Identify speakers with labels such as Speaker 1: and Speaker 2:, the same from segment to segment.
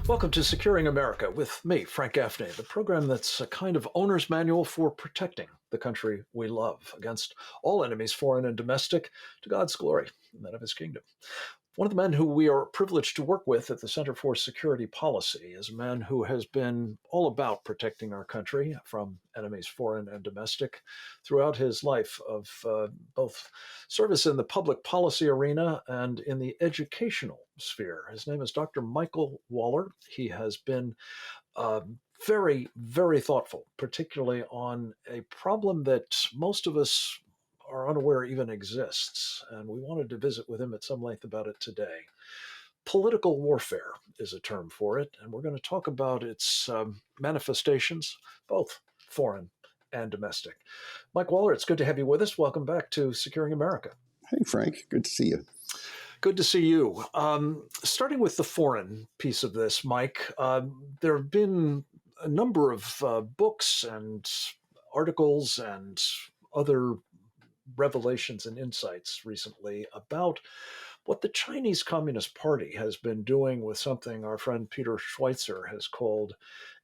Speaker 1: Welcome to Securing America with me, Frank Gaffney, the program that's a kind of owner's manual for protecting the country we love against all enemies, foreign and domestic, to God's glory and that of his kingdom. One of the men who we are privileged to work with at the Center for Security Policy is a man who has been all about protecting our country from enemies, foreign and domestic, throughout his life of both service in the public policy arena and in the educational sphere. His name is Dr. Michael Waller. He has been very, very thoughtful, particularly on a problem that most of us are unaware even exists. And we wanted to visit with him at some length about it today. Political warfare is a term for it, and we're going to talk about its manifestations, both foreign and domestic. Mike Waller, it's good to have you with us. Welcome back to Securing America.
Speaker 2: Hey, Frank. Good to see you.
Speaker 1: Good to see you. Starting with the foreign piece of this, Mike, there have been a number of books and articles and other revelations and insights recently about what the Chinese Communist Party has been doing with something our friend Peter Schweitzer has called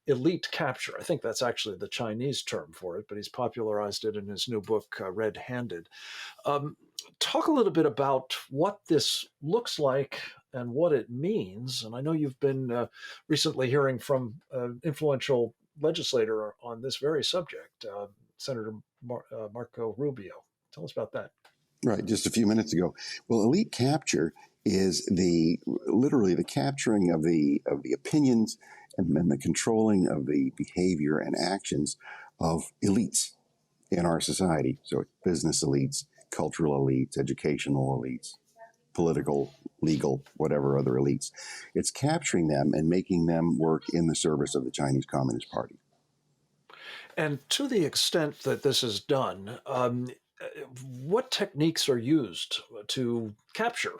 Speaker 1: elite capture. I think that's actually the Chinese term for it, but he's popularized it in his new book, Red Handed. Talk a little bit about what this looks like and what it means. And I know you've been recently hearing from an influential legislator on this very subject, Senator Marco Rubio. Tell us about that.
Speaker 2: Right, just a few minutes ago. Well, elite capture is literally the capturing of the opinions and then the controlling of the behavior and actions of elites in our society. So business elites, cultural elites, educational elites, political, legal, whatever other elites. It's capturing them and making them work in the service of the Chinese Communist Party.
Speaker 1: And to the extent that this is done, what techniques are used to capture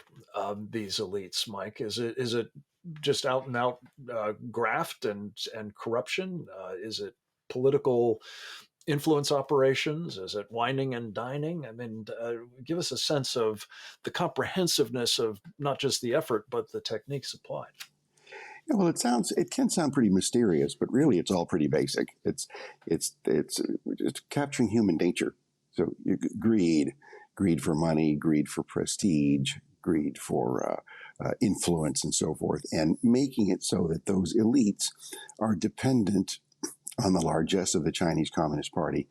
Speaker 1: these elites, Mike? Is it just out and out graft and corruption? Is it political influence operations? Is it wining and dining? I mean, give us a sense of the comprehensiveness of not just the effort, but the techniques applied.
Speaker 2: Yeah, well, it can sound pretty mysterious, but really it's all pretty basic. It's capturing human nature. So greed for money, greed for prestige, greed for influence and so forth, and making it so that those elites are dependent on the largesse of the Chinese Communist Party,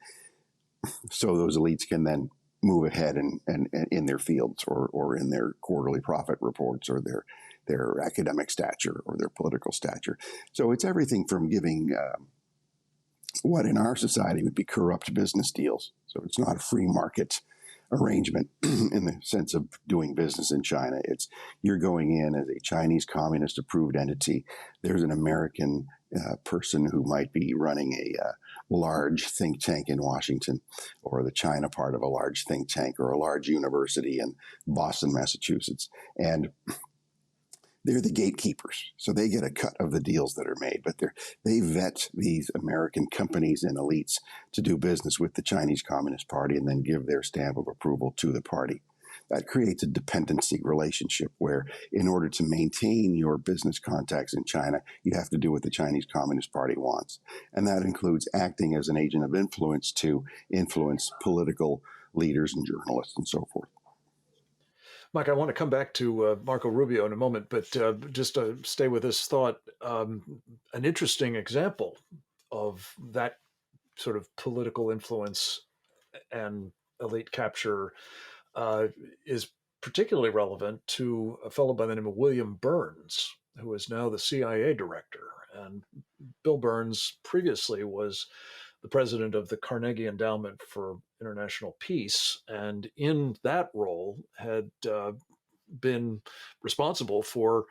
Speaker 2: so those elites can then move ahead and in their fields or in their quarterly profit reports or their academic stature or their political stature. So it's everything from giving what in our society would be corrupt business deals. So it's not a free market arrangement in the sense of doing business in China. It's you're going in as a Chinese communist approved entity. There's an American person who might be running a large think tank in Washington or the China part of a large think tank or a large university in Boston, Massachusetts. And they're the gatekeepers. So they get a cut of the deals that are made, but they vet these American companies and elites to do business with the Chinese Communist Party and then give their stamp of approval to the party. That creates a dependency relationship where in order to maintain your business contacts in China, you have to do what the Chinese Communist Party wants. And that includes acting as an agent of influence to influence political leaders and journalists and so forth.
Speaker 1: Mike, I want to come back to Marco Rubio in a moment, but just to stay with this thought, an interesting example of that sort of political influence and elite capture is particularly relevant to a fellow by the name of William Burns, who is now the CIA director. And Bill Burns previously was the president of the Carnegie Endowment for International Peace, and in that role had been responsible for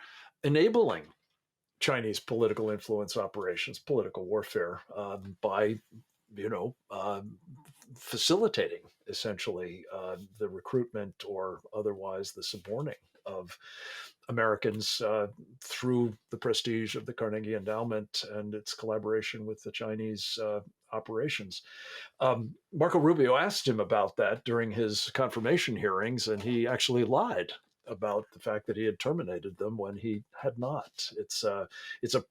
Speaker 1: enabling Chinese political influence operations, political warfare, by facilitating essentially the recruitment or otherwise the suborning of Americans through the prestige of the Carnegie Endowment and its collaboration with the Chinese operations. Marco Rubio asked him about that during his confirmation hearings, and he actually lied about the fact that he had terminated them when he had not. It's a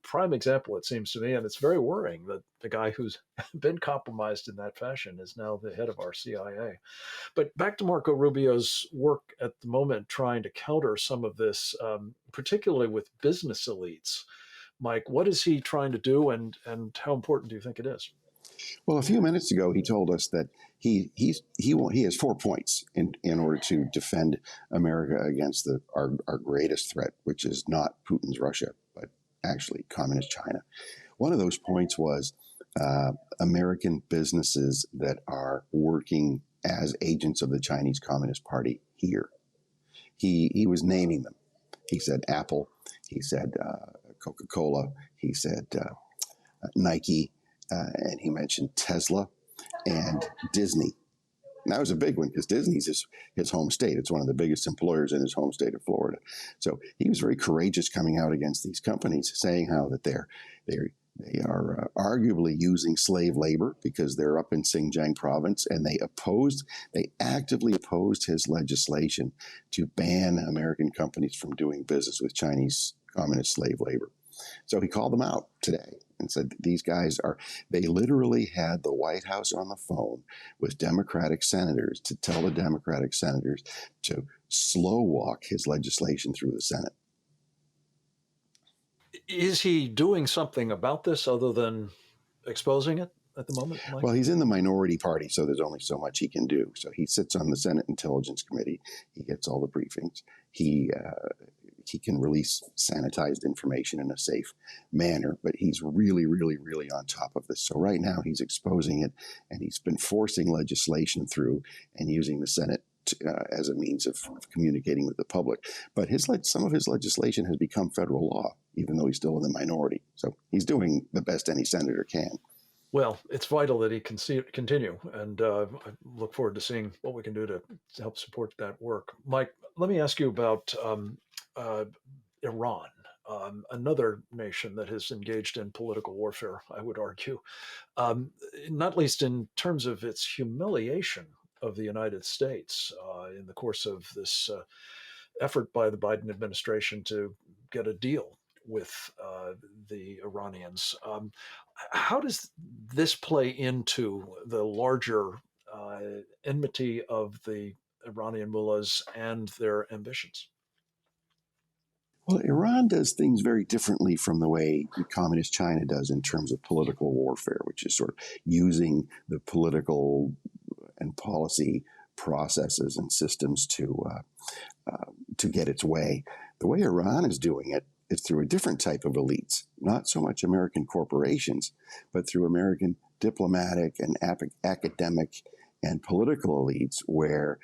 Speaker 1: prime example, it seems to me, and it's very worrying that the guy who's been compromised in that fashion is now the head of our CIA. But back to Marco Rubio's work at the moment, trying to counter some of this, particularly with business elites. Mike, what is he trying to do, and how important do you think it is?
Speaker 2: Well, a few minutes ago, he told us that he has 4 points in order to defend America against our greatest threat, which is not Putin's Russia, but actually communist China. One of those points was American businesses that are working as agents of the Chinese Communist Party here. He was naming them. He said Apple. He said Coca-Cola. He said Nike. And he mentioned Tesla and Disney. And that was a big one because Disney's his home state. It's one of the biggest employers in his home state of Florida. So he was very courageous coming out against these companies, saying how that they are arguably using slave labor because they're up in Xinjiang province, and they actively opposed his legislation to ban American companies from doing business with Chinese communist slave labor. So he called them out today and said these guys they literally had the White House on the phone with Democratic senators to tell the Democratic senators to slow walk his legislation through the Senate.
Speaker 1: Is he doing something about this other than exposing it at the moment, Mike?
Speaker 2: Well, he's in the minority party, so there's only so much he can do. So he sits on the Senate Intelligence Committee. He gets all the briefings. He can release sanitized information in a safe manner, but he's really, really, really on top of this. So right now he's exposing it, and he's been forcing legislation through and using the Senate as a means of communicating with the public. But some of his legislation has become federal law, even though he's still in the minority. So he's doing the best any senator can.
Speaker 1: Well, it's vital that he can continue, and I look forward to seeing what we can do to help support that work. Mike, let me ask you about Iran, another nation that has engaged in political warfare, I would argue, not least in terms of its humiliation of the United States in the course of this effort by the Biden administration to get a deal with the Iranians. How does this play into the larger enmity of the Iranian mullahs and their ambitions?
Speaker 2: Well, Iran does things very differently from the way communist China does in terms of political warfare, which is sort of using the political and policy processes and systems to get its way. The way Iran is doing it is through a different type of elites, not so much American corporations, but through American diplomatic and academic and political elites, where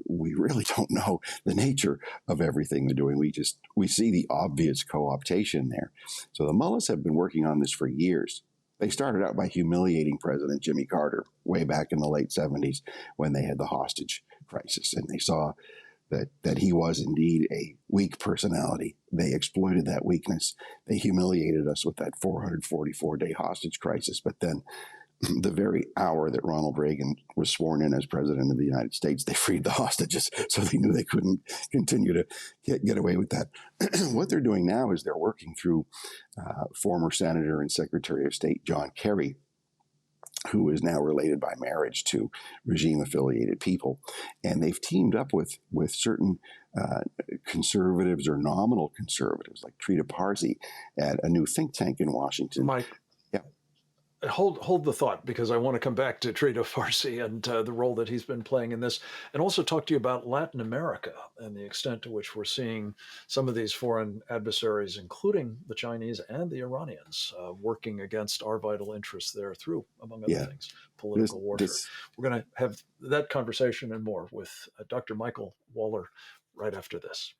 Speaker 2: we really don't know the nature of everything they're doing. We see the obvious co-optation there. So the mullahs have been working on this for years. They started out by humiliating President Jimmy Carter way back in the late 70s when they had the hostage crisis, and they saw that he was indeed a weak personality. They exploited that weakness. They humiliated us with that 444-day hostage crisis. But then the very hour that Ronald Reagan was sworn in as president of the United States, they freed the hostages. So they knew they couldn't continue to get away with that. What they're doing now is they're working through former Senator and Secretary of State John Kerry, who is now related by marriage to regime-affiliated people. And they've teamed up with certain conservatives or nominal conservatives, like Trita Parsi, at a new think tank in Washington.
Speaker 1: Mike, hold the thought, because I want to come back to Trita Parsi and the role that he's been playing in this, and also talk to you about Latin America and the extent to which we're seeing some of these foreign adversaries, including the Chinese and the Iranians, working against our vital interests there through, among other things, political warfare. We're going to have that conversation and more with Dr. Michael Waller right after this.